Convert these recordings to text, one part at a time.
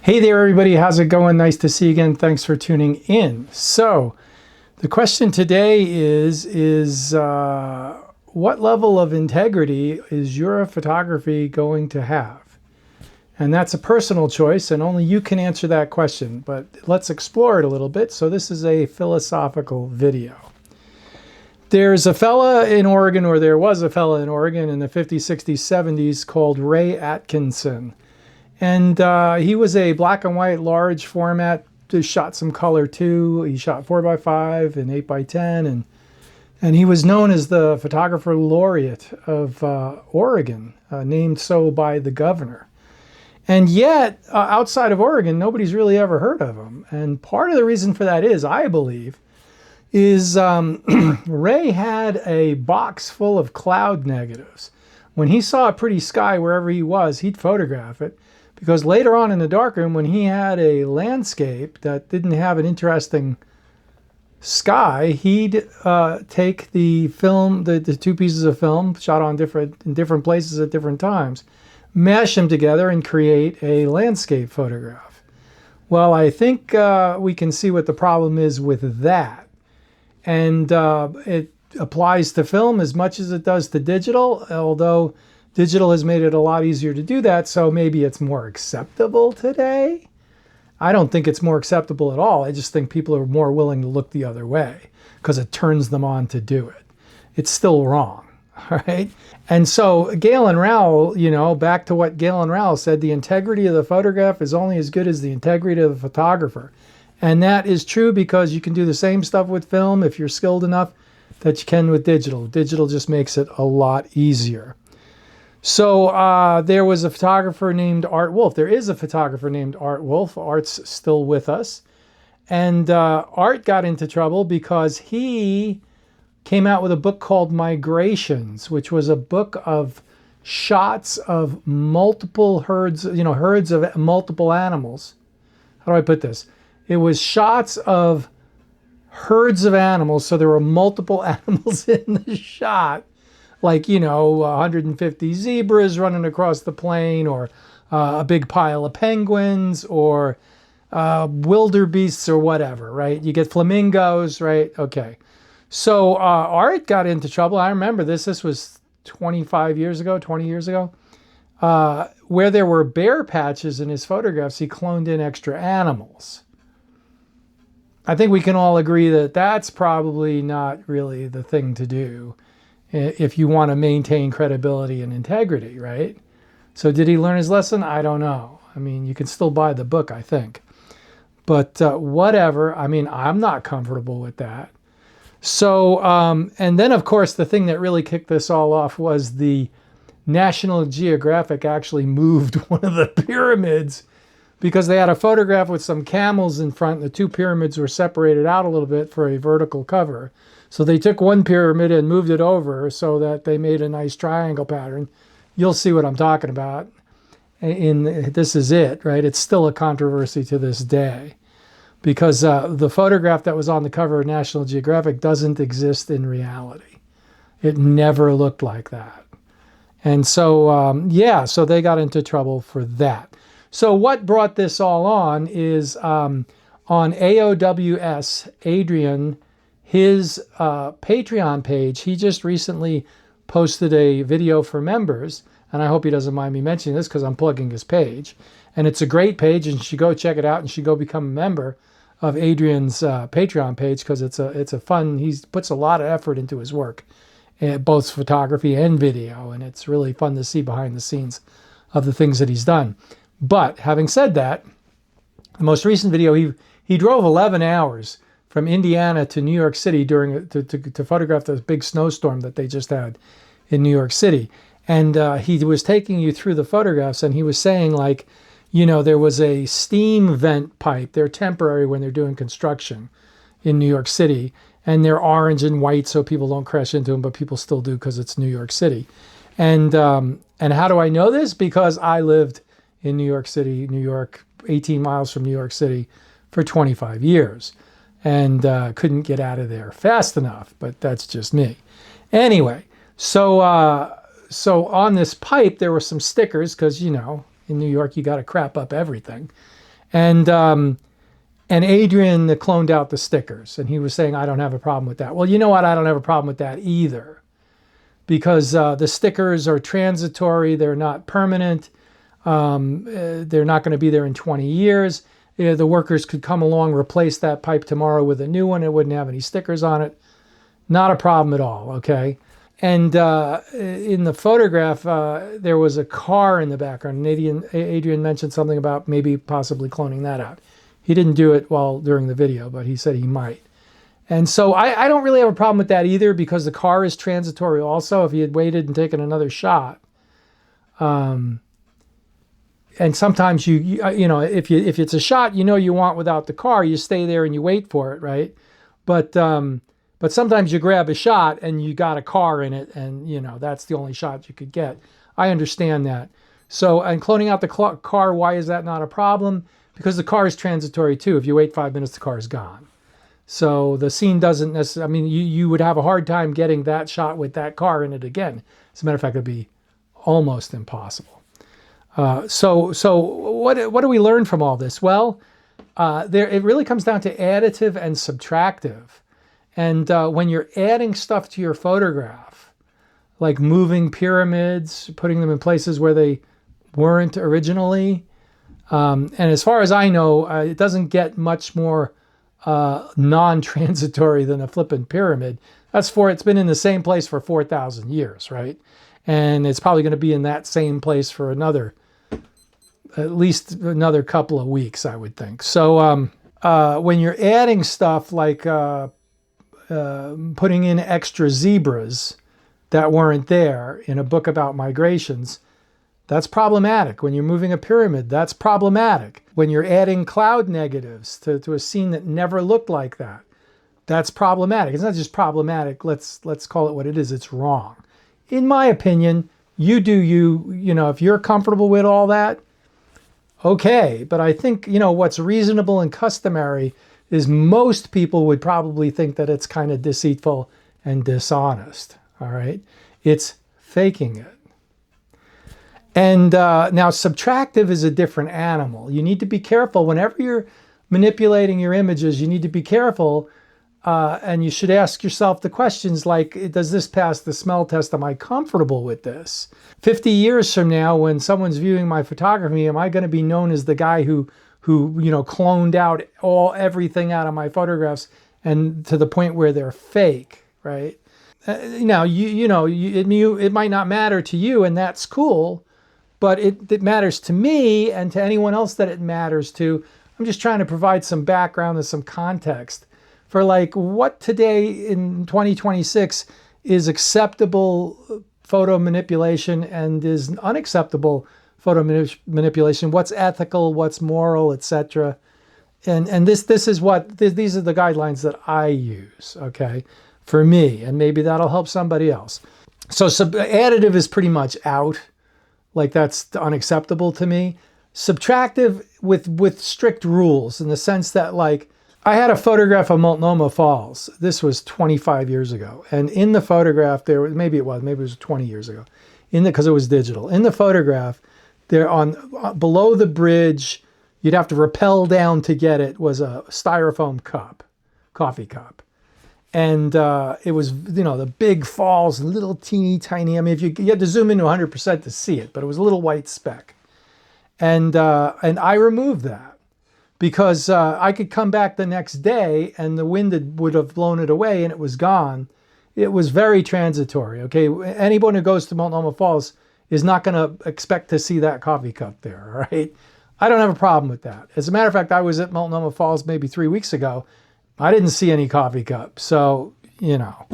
Hey there, everybody. How's it going? Nice to see you again. Thanks for tuning in. So, the question today is what level of integrity is your photography going to have? And that's a personal choice, and only you can answer that question. But let's explore it a little bit. So, this is a philosophical video. There's a fella in Oregon, or there was a fella in Oregon in the 50s, 60s, 70s called Ray Atkinson. And he was a black and white, large format, just shot some color too. He shot 4x5 and 8x10. And he was known as the photographer laureate of Oregon, named so by the governor. And yet, outside of Oregon, nobody's really ever heard of him. And part of the reason for that is, I believe, is Ray had a box full of cloud negatives. When he saw a pretty sky wherever he was, he'd photograph it. Because later on in the darkroom, when he had a landscape that didn't have an interesting sky, he'd take the film, the two pieces of film shot on in different places at different times, mash them together and create a landscape photograph. Well, I think we can see what the problem is with that. And it applies to film as much as it does to digital, although digital has made it a lot easier to do that, so maybe it's more acceptable today. I don't think it's more acceptable at all. I just think people are more willing to look the other way because it turns them on to do it. It's still wrong, all right? And so Galen Rowell, back to what Galen Rowell said, the integrity of the photograph is only as good as the integrity of the photographer. And that is true because you can do the same stuff with film if you're skilled enough that you can with digital. Digital just makes it a lot easier. So there was a photographer named Art Wolfe. There is a photographer named Art Wolfe. Art's still with us. And Art got into trouble because he came out with a book called Migrations, which was a book of shots of multiple herds, herds of multiple animals. How do I put this? It was shots of herds of animals, so there were multiple animals in the shot. Like, 150 zebras running across the plain, or a big pile of penguins, or wildebeests, or whatever, right? You get flamingos, right? Okay. So Art got into trouble. I remember this. This was 20 years ago, where there were bear patches in his photographs. He cloned in extra animals. I think we can all agree that that's probably not really the thing to do if you want to maintain credibility and integrity, right? So did he learn his lesson? I don't know. I mean, you can still buy the book, I think. But whatever. I mean, I'm not comfortable with that. So, and then, of course, the thing that really kicked this all off was the National Geographic actually moved one of the pyramids because they had a photograph with some camels in front. The two pyramids were separated out a little bit for a vertical cover. So they took one pyramid and moved it over so that they made a nice triangle pattern. You'll see what I'm talking about. This is it, right? It's still a controversy to this day because the photograph that was on the cover of National Geographic doesn't exist in reality. It never looked like that. And so, so they got into trouble for that. So what brought this all on is on AOWS, Adrian, his Patreon page, he just recently posted a video for members, and I hope he doesn't mind me mentioning this because I'm plugging his page. And it's a great page, and you should go check it out, and you should go become a member of Adrian's Patreon page because it's a fun, he puts a lot of effort into his work, both photography and video, and it's really fun to see behind the scenes of the things that he's done. But having said that, the most recent video, he drove 11 hours from Indiana to New York City to photograph the big snowstorm that they just had in New York City. And he was taking you through the photographs, and he was saying, like, there was a steam vent pipe. They're temporary when they're doing construction in New York City, and they're orange and white so people don't crash into them, but people still do because it's New York City. And how do I know this? Because I lived in New York City, New York, 18 miles from New York City for 25 years. And couldn't get out of there fast enough, but that's just me. Anyway, so on this pipe, there were some stickers because, in New York, you got to crap up everything. And Adrian cloned out the stickers, and he was saying, I don't have a problem with that. Well, you know what? I don't have a problem with that either, because the stickers are transitory. They're not permanent. They're not going to be there in 20 years. The workers could come along, replace that pipe tomorrow with a new one. It wouldn't have any stickers on it. Not a problem at all, okay? And in the photograph, there was a car in the background. And Adrian mentioned something about maybe possibly cloning that out. He didn't do it during the video, but he said he might. And so I don't really have a problem with that either, because the car is transitory also. If he had waited and taken another shot, and sometimes you know, if it's a shot you want without the car, you stay there and you wait for it, right? But sometimes you grab a shot and you got a car in it, and you know that's the only shot you could get. I understand that. So, and cloning out the car, why is that not a problem? Because the car is transitory too. If you wait 5 minutes, the car is gone. So the scene doesn't necessarily, I mean, you would have a hard time getting that shot with that car in it again. As a matter of fact, it'd be almost impossible. So what do we learn from all this? Well, it really comes down to additive and subtractive. And when you're adding stuff to your photograph, like moving pyramids, putting them in places where they weren't originally, and as far as I know, it doesn't get much more non-transitory than a flippin' pyramid. It's been in the same place for 4,000 years, right? And it's probably going to be in that same place for at least another couple of weeks, I would think. So when you're adding stuff like putting in extra zebras that weren't there in a book about migrations, that's problematic. When you're moving a pyramid, that's problematic. When you're adding cloud negatives to a scene that never looked like that, that's problematic. It's not just problematic. Let's call it what it is. It's wrong. In my opinion, you do you know, if you're comfortable with all that, okay. But I think, you know, what's reasonable and customary is most people would probably think that it's kind of deceitful and dishonest, all right? It's faking it. And now subtractive is a different animal. You need to be careful. Whenever you're manipulating your images, you need to be careful, and you should ask yourself the questions like, does this pass the smell test? Am I comfortable with this? 50 years from now, when someone's viewing my photography, am I going to be known as the guy who you know, cloned out everything out of my photographs, and to the point where they're fake, right? Now, it might not matter to you, and that's cool, but it matters to me and to anyone else that it matters to. I'm just trying to provide some background and some context for like what today in 2026 is acceptable photo manipulation and is unacceptable photo manipulation, what's ethical, what's moral, etc. And these are the guidelines that I use, okay, for me, and maybe that'll help somebody else. So additive is pretty much out, like that's unacceptable to me. Subtractive with strict rules, in the sense that, like, I had a photograph of Multnomah Falls. This was 25 years ago, and in the photograph maybe it was 20 years ago, because it was digital. In the photograph, there below the bridge, you'd have to rappel down to get it, was a styrofoam cup, coffee cup. And it was, you know, the big falls, little teeny tiny. I mean, you had to zoom into 100% to see it, but it was a little white speck. And I removed that because I could come back the next day and the wind would have blown it away and it was gone. It was very transitory. Okay, anyone who goes to Multnomah Falls is not going to expect to see that coffee cup there, all right? I don't have a problem with that. As a matter of fact, I was at Multnomah Falls maybe 3 weeks ago. I didn't see any coffee cup. So, you know,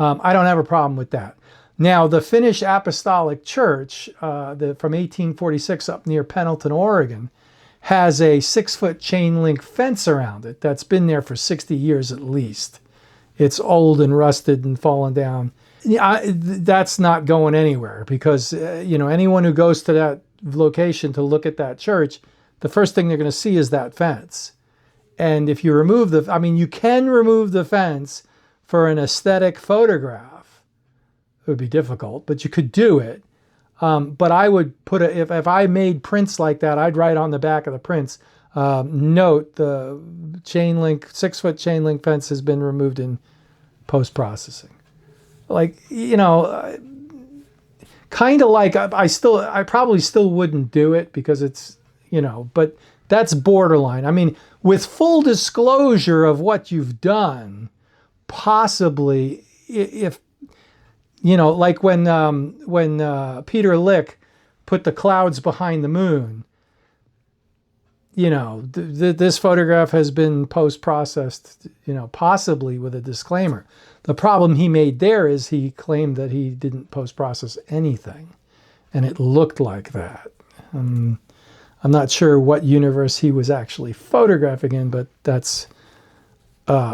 I don't have a problem with that. Now, the Finnish Apostolic Church from 1846 up near Pendleton, Oregon, has a 6-foot chain link fence around it that's been there for 60 years at least. It's old and rusted and fallen down. That's not going anywhere because, you know, anyone who goes to that location to look at that church, the first thing they're going to see is that fence. And if you remove you can remove the fence for an aesthetic photograph. It would be difficult, but you could do it. But I would put if I made prints like that, I'd write on the back of the prints, Note, the 6-foot chain link fence has been removed in post-processing. Like, kind of like I probably still wouldn't do it because it's, but that's borderline. I mean, with full disclosure of what you've done, possibly if, like when Peter Lick put the clouds behind the moon, this photograph has been post-processed, possibly with a disclaimer. The problem he made there is he claimed that he didn't post-process anything, and it looked like that. I'm not sure what universe he was actually photographing in, but that's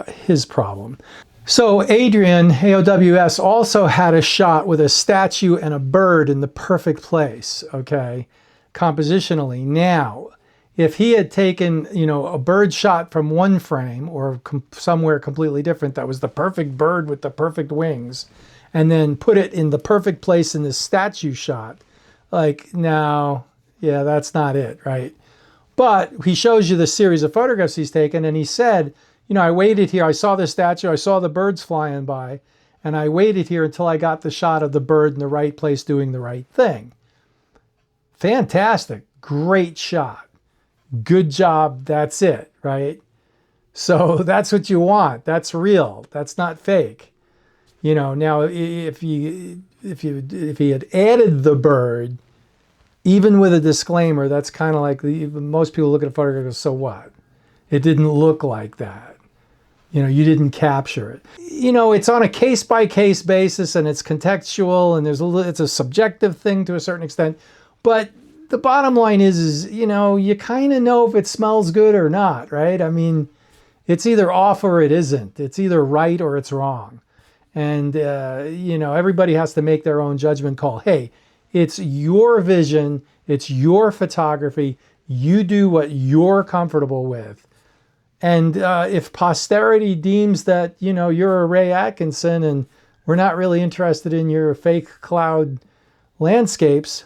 his problem. So Adrian, AOWS, also had a shot with a statue and a bird in the perfect place, okay, compositionally. Now, if he had taken, a bird shot from one frame or somewhere completely different, that was the perfect bird with the perfect wings, and then put it in the perfect place in this statue shot, like, no, yeah, that's not it, right? But he shows you the series of photographs he's taken, and he said, I waited here, I saw the statue, I saw the birds flying by, and I waited here until I got the shot of the bird in the right place doing the right thing. Fantastic, great shot. Good job, that's it, right? So that's what you want. That's real. That's not fake. Now if he had added the bird, even with a disclaimer, that's kind of like most people look at a photograph and go, so what? It didn't look like that. You didn't capture it. It's on a case-by-case basis, and it's contextual, and it's a subjective thing to a certain extent, but the bottom line is you kind of know if it smells good or not, right? I mean, it's either off or it isn't. It's either right or it's wrong. And, everybody has to make their own judgment call. Hey, it's your vision. It's your photography. You do what you're comfortable with. And if posterity deems that, you're a Ray Atkinson and we're not really interested in your fake cloud landscapes,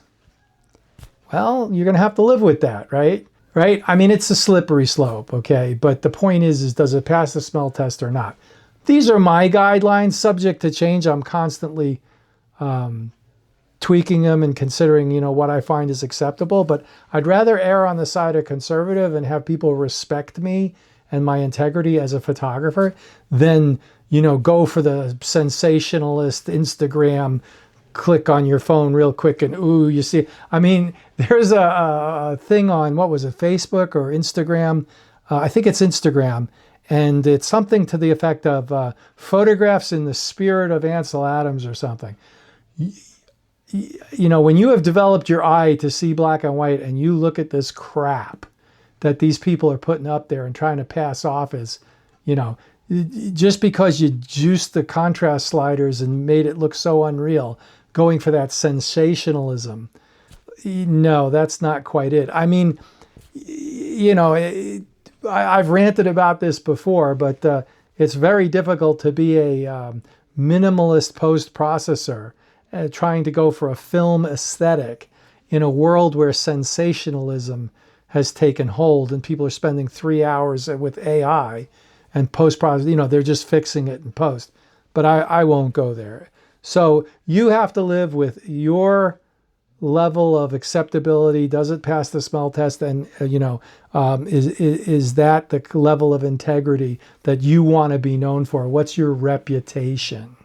well, you're going to have to live with that, right? Right? I mean, it's a slippery slope, okay? But the point is does it pass the smell test or not? These are my guidelines, subject to change. I'm constantly tweaking them and considering, what I find is acceptable. But I'd rather err on the side of conservative and have people respect me and my integrity as a photographer than, go for the sensationalist Instagram click on your phone real quick and ooh, you see. I mean, there's a thing on, what was it, Facebook or Instagram? I think it's Instagram. And it's something to the effect of photographs in the spirit of Ansel Adams or something. When you have developed your eye to see black and white and you look at this crap that these people are putting up there and trying to pass off as, just because you juiced the contrast sliders and made it look so unreal, going for that sensationalism. No, that's not quite it. I mean, I've ranted about this before, but it's very difficult to be a minimalist post-processor trying to go for a film aesthetic in a world where sensationalism has taken hold and people are spending 3 hours with AI and post-processing, they're just fixing it in post. But I won't go there. So you have to live with your level of acceptability. Does it pass the smell test? And, is that the level of integrity that you want to be known for? What's your reputation?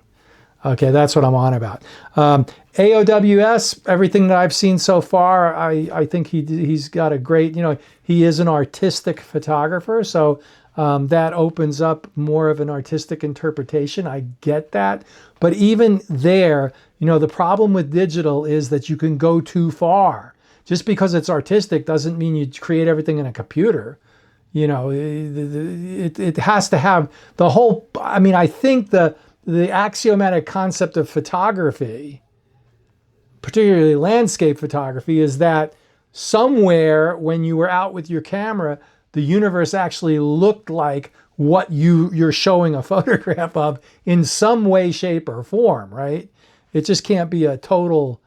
Okay, that's what I'm on about. AOWS, everything that I've seen so far, I think he's got a great, he is an artistic photographer. So that opens up more of an artistic interpretation. I get that. But even there, the problem with digital is that you can go too far. Just because it's artistic doesn't mean you create everything in a computer. It has to have the whole, I think the axiomatic concept of photography, particularly landscape photography, is that somewhere when you were out with your camera, the universe actually looked like what you're showing a photograph of in some way, shape, or form, right? It just can't be a total,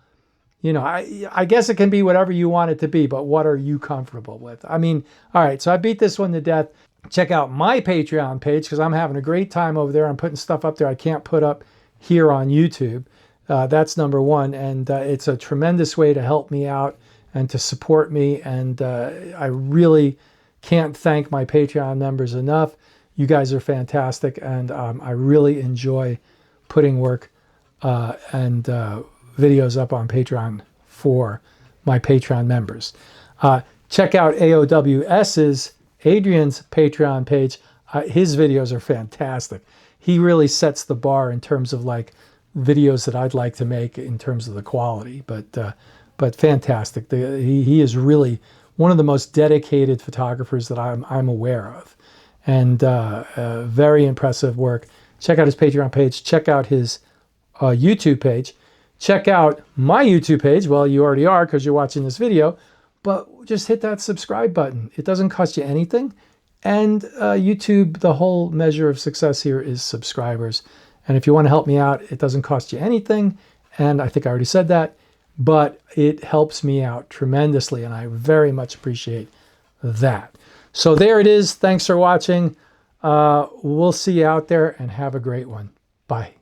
You know, I guess it can be whatever you want it to be, but what are you comfortable with? I mean, all right, so I beat this one to death. Check out my Patreon page because I'm having a great time over there. I'm putting stuff up there I can't put up here on YouTube. That's number one. And it's a tremendous way to help me out and to support me. And I really can't thank my Patreon members enough. You guys are fantastic. And I really enjoy putting work and videos up on Patreon for my Patreon members. Check out AOWS's Adrian's Patreon page. His videos are fantastic. He really sets the bar in terms of like videos that I'd like to make in terms of the quality, but fantastic. He is really one of the most dedicated photographers that I'm aware of, and very impressive work. Check out his Patreon page. Check out his YouTube page. Check out my YouTube page. Well, you already are because you're watching this video, but just hit that subscribe button. It doesn't cost you anything. And YouTube, the whole measure of success here is subscribers. And if you want to help me out, it doesn't cost you anything. And I think I already said that, but it helps me out tremendously. And I very much appreciate that. So there it is. Thanks for watching. We'll see you out there and have a great one. Bye.